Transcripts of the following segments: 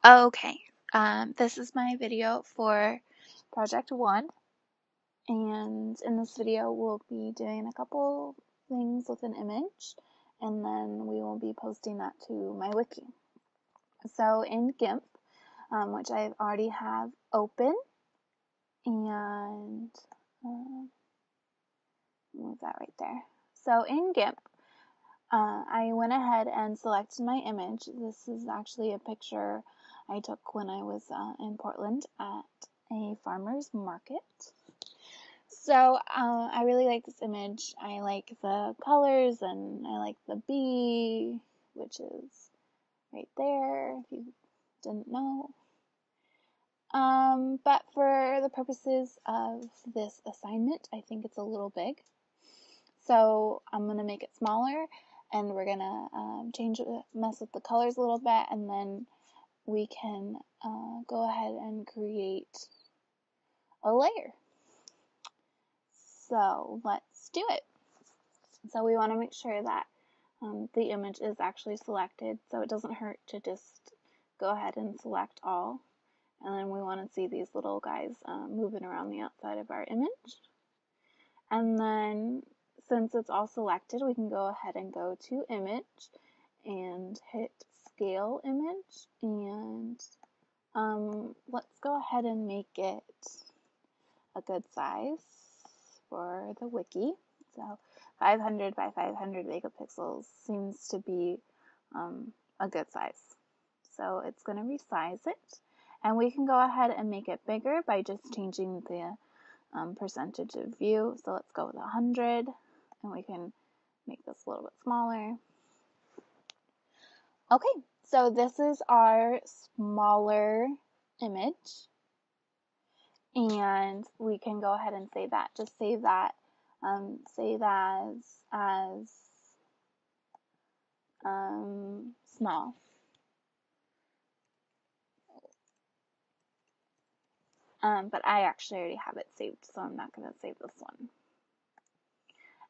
Okay, this is my video for Project 1, and in this video we'll be doing a couple things with an image, and then we will be posting that to my wiki. So in GIMP, which I already have open, and move that right there. So in GIMP, I went ahead and selected my image. This is actually a picture I took when I was in Portland at a farmer's market. So I really like this image. I like the colors and I like the bee, which is right there if you didn't know. But for the purposes of this assignment, I think it's a little big. So I'm going to make it smaller, and we're going to mess with the colors a little bit, and then we can go ahead and create a layer. So let's do it. So we want to make sure that the image is actually selected, so it doesn't hurt to just go ahead and select all. And then we want to see these little guys moving around the outside of our image. And then since it's all selected, we can go ahead and go to image and hit scale image, and let's go ahead and make it a good size for the wiki. So 500 by 500 megapixels seems to be a good size. So it's going to resize it, and we can go ahead and make it bigger by just changing the percentage of view. So let's go with 100, and we can make this a little bit smaller. Okay, so this is our smaller image, and we can go ahead and save that. Just save that, save as small. But I actually already have it saved, so I'm not going to save this one.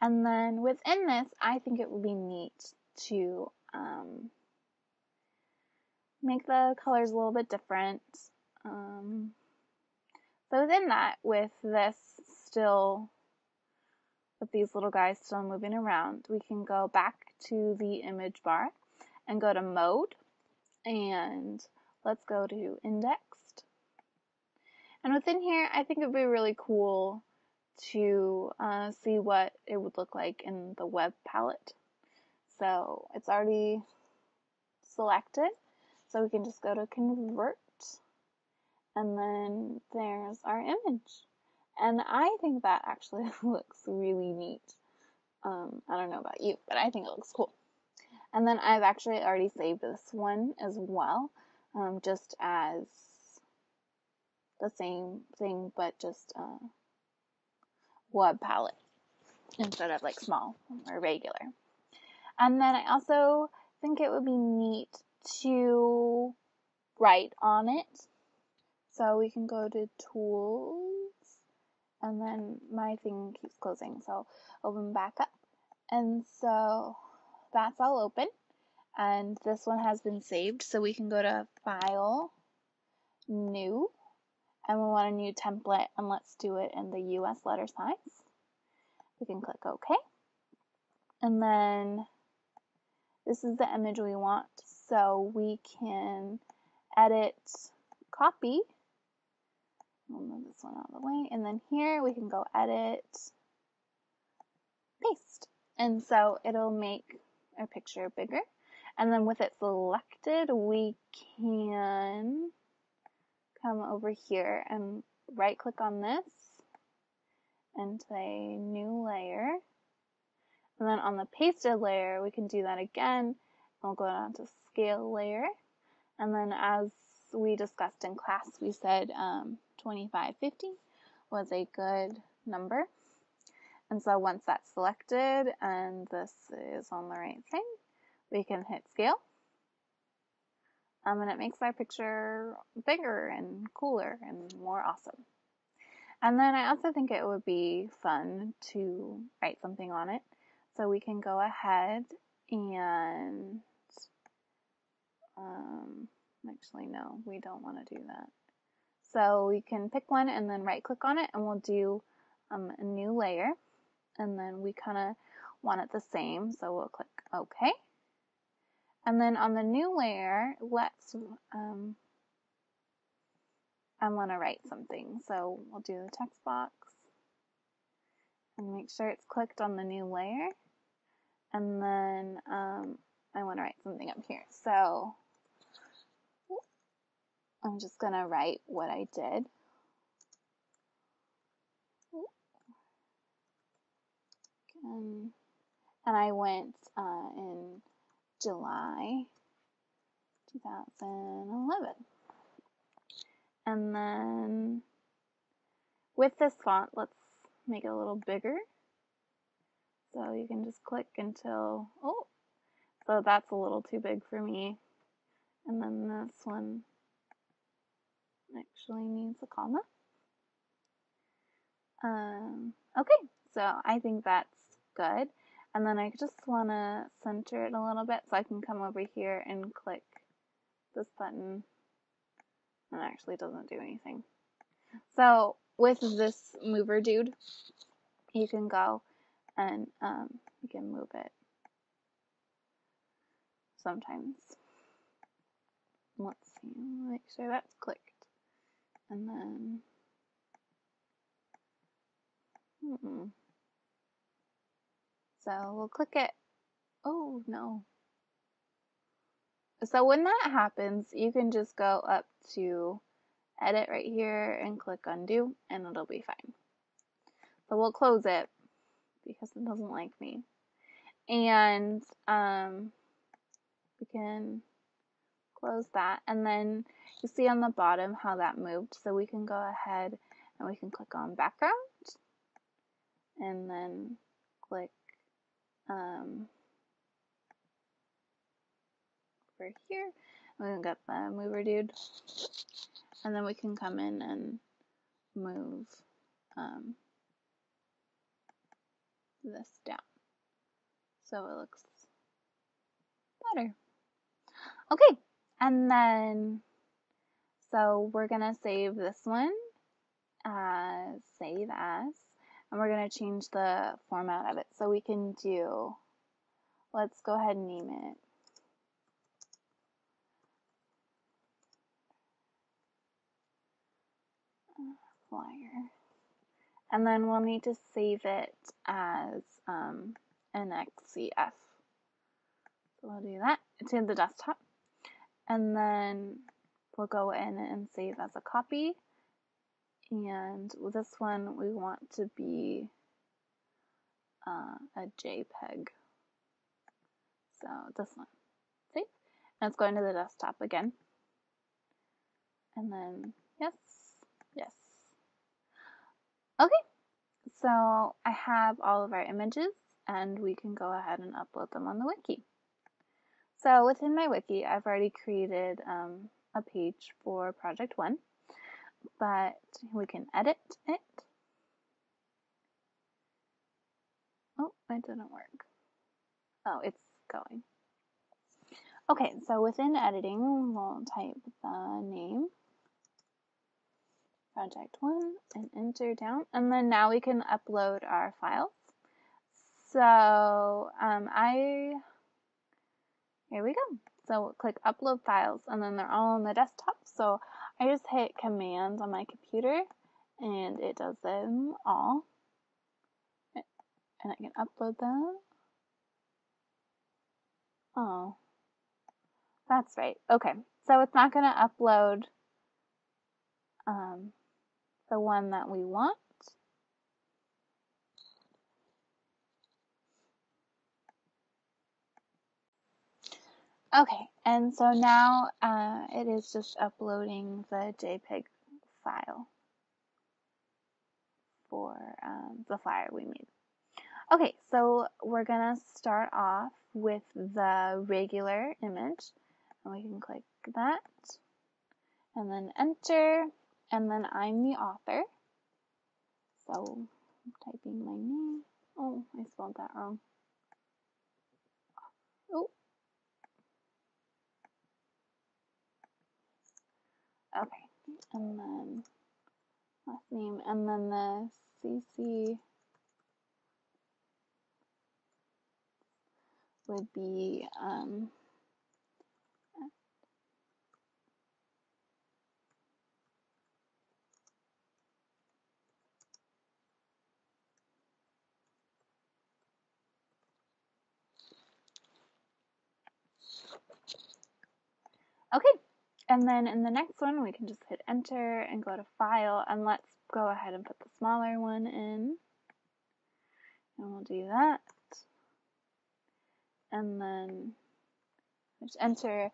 And then within this, I think it would be neat to make the colors a little bit different. So within that, with these little guys still moving around, we can go back to the image bar and go to mode, and let's go to indexed. And within here, I think it would be really cool to see what it would look like in the web palette. So it's already selected, so we can just go to convert, and then there's our image. And I think that actually looks really neat. I don't know about you, but I think it looks cool. And then I've actually already saved this one as well, just as the same thing, but just web palette instead of like small or regular. And then I also think it would be neat to write on it. So we can go to tools, and then my thing keeps closing, so open back up. And so that's all open, and this one has been saved, so we can go to File, New, and we want a new template, and let's do it in the US letter size. We can click OK, and then this is the image we want, so we can edit, copy. We'll move this one out of the way, and then here we can go edit, paste, and so it'll make our picture bigger. And then with it selected, we can come over here and right click on this and say new layer, and then on the pasted layer we can do that again. We'll go down to scale layer, and then as we discussed in class, we said 2550 was a good number. And so once that's selected and this is on the right thing, we can hit scale. And it makes our picture bigger and cooler and more awesome. And then I also think it would be fun to write something on it. So we can go ahead and Actually, no, we don't want to do that. So we can pick one and then right click on it, and we'll do a new layer, and then we kind of want it the same, so we'll click OK. And then on the new layer, let's I want to write something, so we'll do the text box and make sure it's clicked on the new layer, and then I want to write something up here, so I'm just going to write what I did. And I went in July 2011. And then with this font, let's make it a little bigger. So you can just click until, oh, so that's a little too big for me. And then this one actually needs a comma. Okay, so I think that's good. And then I just want to center it a little bit, so I can come over here and click this button. And it actually doesn't do anything. So with this mover dude, you can go and you can move it sometimes. Let's see, make sure that's clicked. And then, so we'll click it. Oh no. So when that happens, you can just go up to edit right here and click undo, and it'll be fine. So we'll close it because it doesn't like me. And we can close that, and then you see on the bottom how that moved, so we can go ahead and we can click on background and then click over here. We can get the mover dude, and then we can come in and move this down so it looks better. Okay, and then so we're gonna save this one as save as, and we're gonna change the format of it. So we can do, let's go ahead and name it flyer, and then we'll need to save it as an XCF. So we'll do that. It's in the desktop, and then we'll go in and save as a copy. And with this one, we want to be a JPEG. So this one, save, and it's going to the desktop again. And then yes, yes. Okay, so I have all of our images, and we can go ahead and upload them on the wiki. So within my wiki, I've already created a page for project 1, but we can edit it. Oh, it didn't work. Oh, it's going. Okay, so within editing, we'll type the name, project 1, and enter down, and then now we can upload our files. So here we go. So click upload files, and then they're all on the desktop. So I just hit command on my computer, and it does them all. And I can upload them. Oh, that's right. Okay, so it's not going to upload the one that we want. Okay, and so now it is just uploading the JPEG file for the flyer we made. Okay, so we're gonna start off with the regular image, and we can click that, and then enter, and then I'm the author, so I'm typing my name. Oh, I spelled that wrong. Oh. Okay, and then last name, and then the CC would be okay. And then in the next one, we can just hit enter and go to file, and let's go ahead and put the smaller one in. And we'll do that. And then just enter.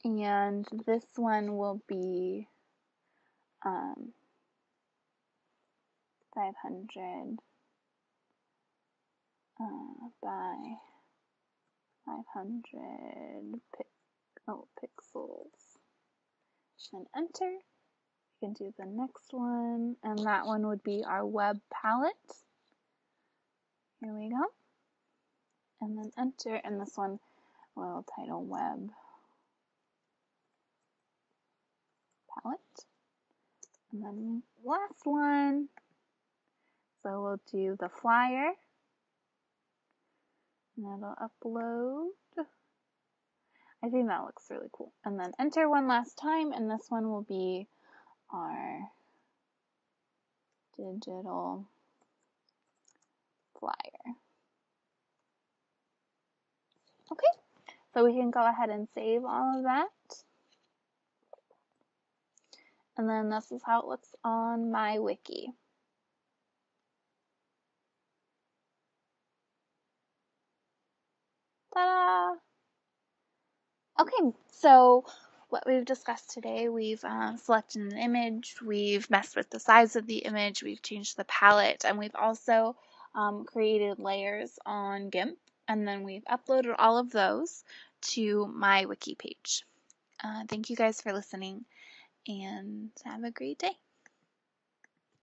And this one will be 500 by 500 pixels. And enter. You can do the next one, and that one would be our web palette. Here we go. And then enter, and this one will title web palette. And then last one. So we'll do the flyer. And it'll upload. I think that looks really cool. And then enter one last time, and this one will be our digital flyer. Okay, so we can go ahead and save all of that. And then this is how it looks on my wiki. Ta-da! Okay, so what we've discussed today, we've selected an image, we've messed with the size of the image, we've changed the palette, and we've also created layers on GIMP, and then we've uploaded all of those to my wiki page. Thank you guys for listening, and have a great day.